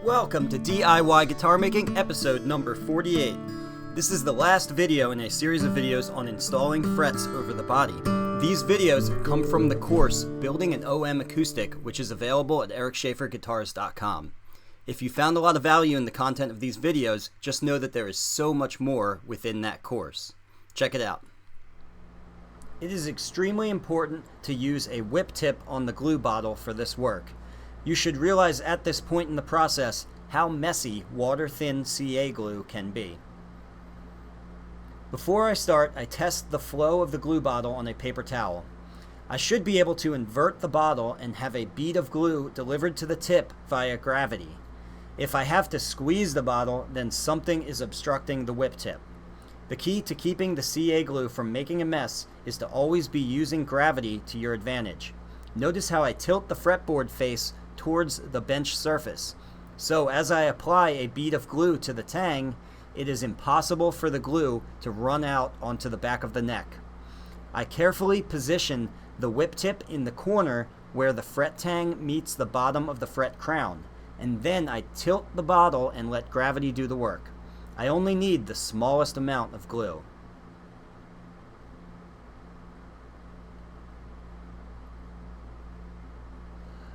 Welcome to DIY Guitar Making episode number 48. This is the last video in a series of videos on installing frets over the body. These videos come from the course Building an OM Acoustic, which is available at ericschaeferguitars.com. If you found a lot of value in the content of these videos, just know that there is so much more within that course. Check it out. It is extremely important to use a whip tip on the glue bottle for this work. You should realize at this point in the process how messy water-thin CA glue can be. Before I start, I test the flow of the glue bottle on a paper towel. I should be able to invert the bottle and have a bead of glue delivered to the tip via gravity. If I have to squeeze the bottle, then something is obstructing the whip tip. The key to keeping the CA glue from making a mess is to always be using gravity to your advantage. Notice how I tilt the fretboard face towards the bench surface. So as I apply a bead of glue to the tang, it is impossible for the glue to run out onto the back of the neck. I carefully position the whip tip in the corner where the fret tang meets the bottom of the fret crown, and then I tilt the bottle and let gravity do the work. I only need the smallest amount of glue.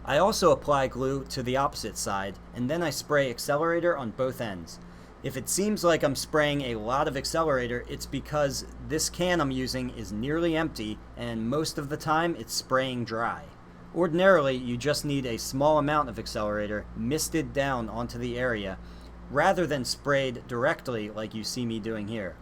I also apply glue to the opposite side, and then I spray accelerator on both ends. If it seems like I'm spraying a lot of accelerator, it's because this can I'm using is nearly empty, and most of the time it's spraying dry. Ordinarily, you just need a small amount of accelerator misted down onto the area, rather than sprayed directly like you see me doing here.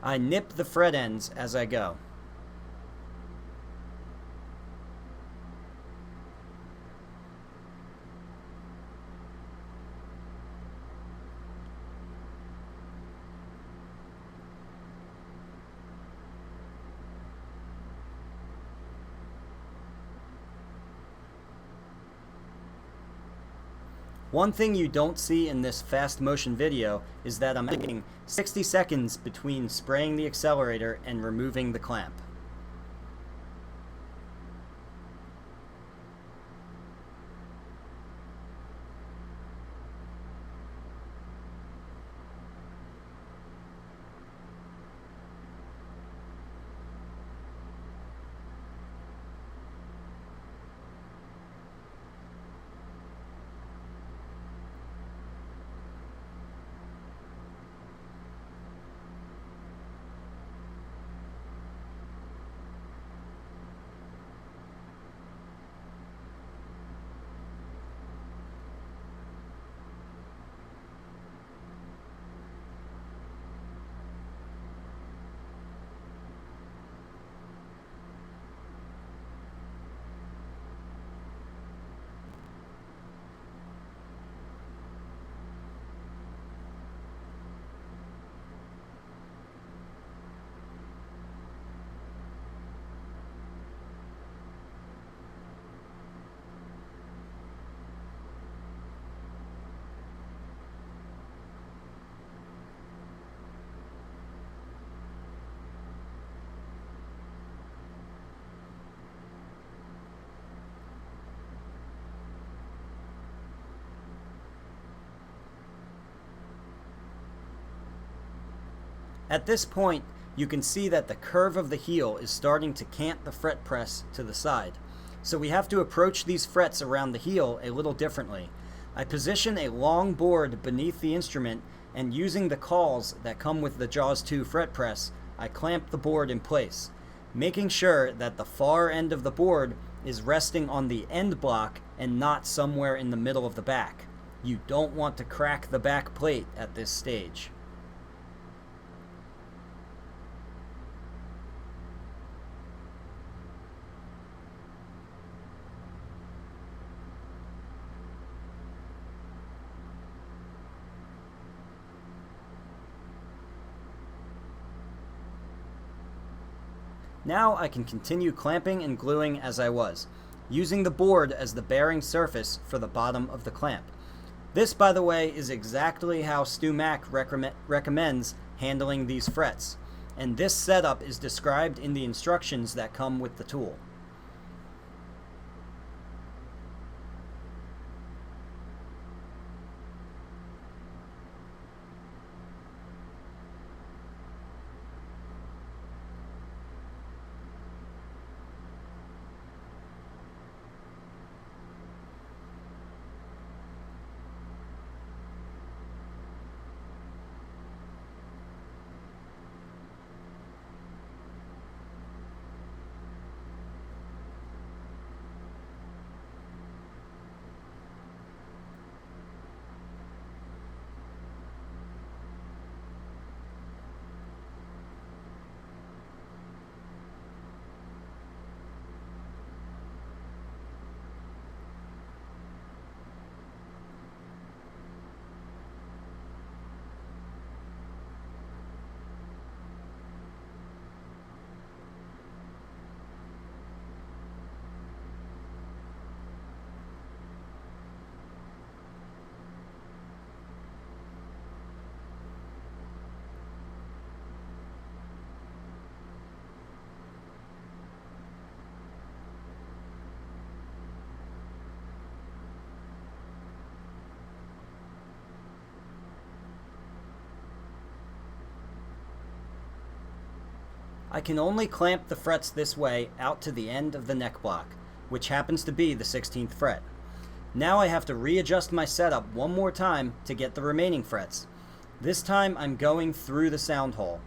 I nip the fret ends as I go. One thing you don't see in this fast motion video is that I'm taking 60 seconds between spraying the accelerator and removing the clamp. At this point, you can see that the curve of the heel is starting to cant the fret press to the side. So we have to approach these frets around the heel a little differently. I position a long board beneath the instrument, and using the cauls that come with the Jaws 2 fret press, I clamp the board in place, making sure that the far end of the board is resting on the end block and not somewhere in the middle of the back. You don't want to crack the back plate at this stage. Now I can continue clamping and gluing as I was, using the board as the bearing surface for the bottom of the clamp. This, by the way, is exactly how Stu Mack recommends handling these frets, and this setup is described in the instructions that come with the tool. I can only clamp the frets this way out to the end of the neck block, which happens to be the 16th fret. Now I have to readjust my setup one more time to get the remaining frets. This time I'm going through the sound hole.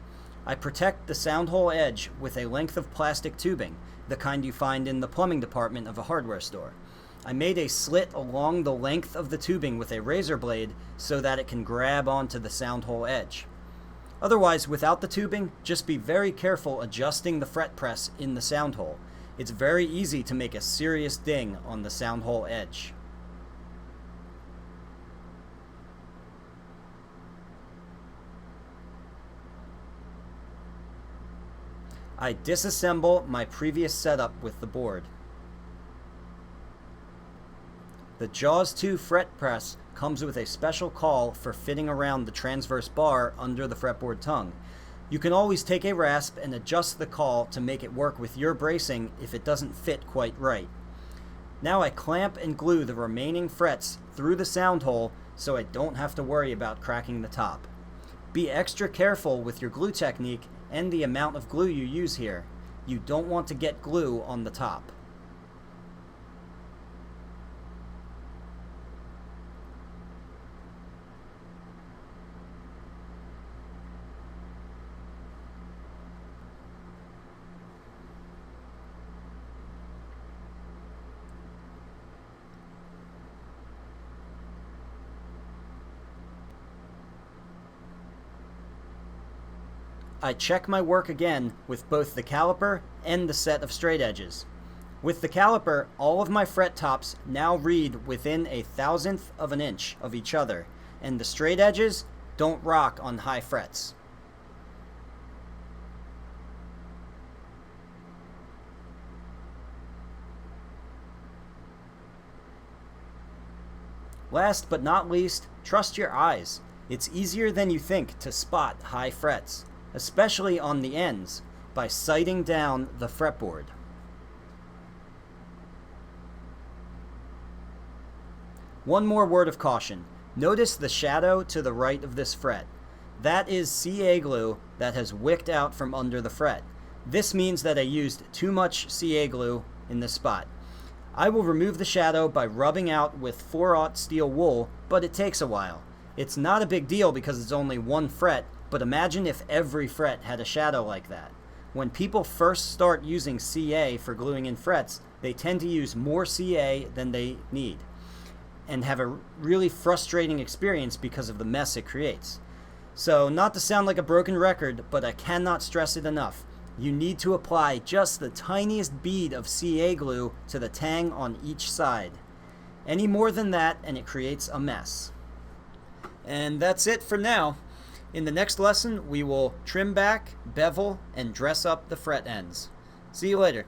I protect the sound hole edge with a length of plastic tubing, the kind you find in the plumbing department of a hardware store. I made a slit along the length of the tubing with a razor blade so that it can grab onto the sound hole edge. Otherwise, without the tubing, just be very careful adjusting the fret press in the sound hole. It's very easy to make a serious ding on the sound hole edge. I disassemble my previous setup with the board. The Jaws 2 fret press comes with a special caul for fitting around the transverse bar under the fretboard tongue. You can always take a rasp and adjust the caul to make it work with your bracing if it doesn't fit quite right. Now I clamp and glue the remaining frets through the sound hole so I don't have to worry about cracking the top. Be extra careful with your glue technique and the amount of glue you use here. You don't want to get glue on the top. I check my work again with both the caliper and the set of straight edges. With the caliper, all of my fret tops now read within 1/1000th of an inch of each other, and the straight edges don't rock on high frets. Last but not least, trust your eyes. It's easier than you think to spot high frets, especially on the ends, by sighting down the fretboard. One more word of caution. Notice the shadow to the right of this fret. That is CA glue that has wicked out from under the fret. This means that I used too much CA glue in this spot. I will remove the shadow by rubbing out with 4/0 steel wool, but it takes a while. It's not a big deal because it's only one fret, but imagine if every fret had a shadow like that. When people first start using CA for gluing in frets, they tend to use more CA than they need and have a really frustrating experience because of the mess it creates. So, not to sound like a broken record, but I cannot stress it enough. You need to apply just the tiniest bead of CA glue to the tang on each side. Any more than that and it creates a mess. And that's it for now. In the next lesson, we will trim back, bevel, and dress up the fret ends. See you later.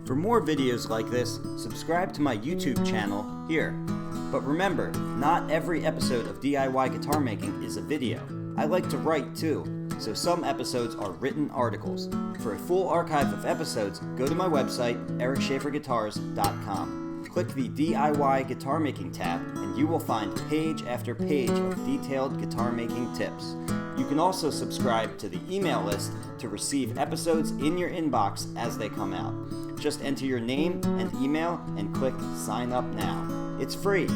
For more videos like this, subscribe to my YouTube channel here. But remember, not every episode of DIY guitar making is a video. I like to write too, so some episodes are written articles. For a full archive of episodes, go to my website, ericschaferguitars.com. Click the DIY guitar making tab and you will find page after page of detailed guitar making tips. You can also subscribe to the email list to receive episodes in your inbox as they come out. Just enter your name and email and click sign up now. It's free.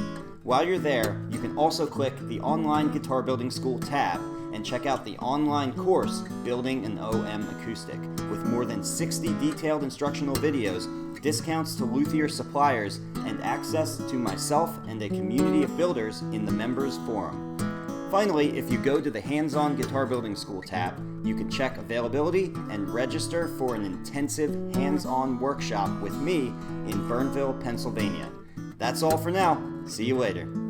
While you're there, you can also click the Online Guitar Building School tab and check out the online course, Building an OM Acoustic, with more than 60 detailed instructional videos, discounts to luthier suppliers, and access to myself and a community of builders in the members forum. Finally, if you go to the Hands-On Guitar Building School tab, you can check availability and register for an intensive hands-on workshop with me in Burnville, Pennsylvania. That's all for now. See you later.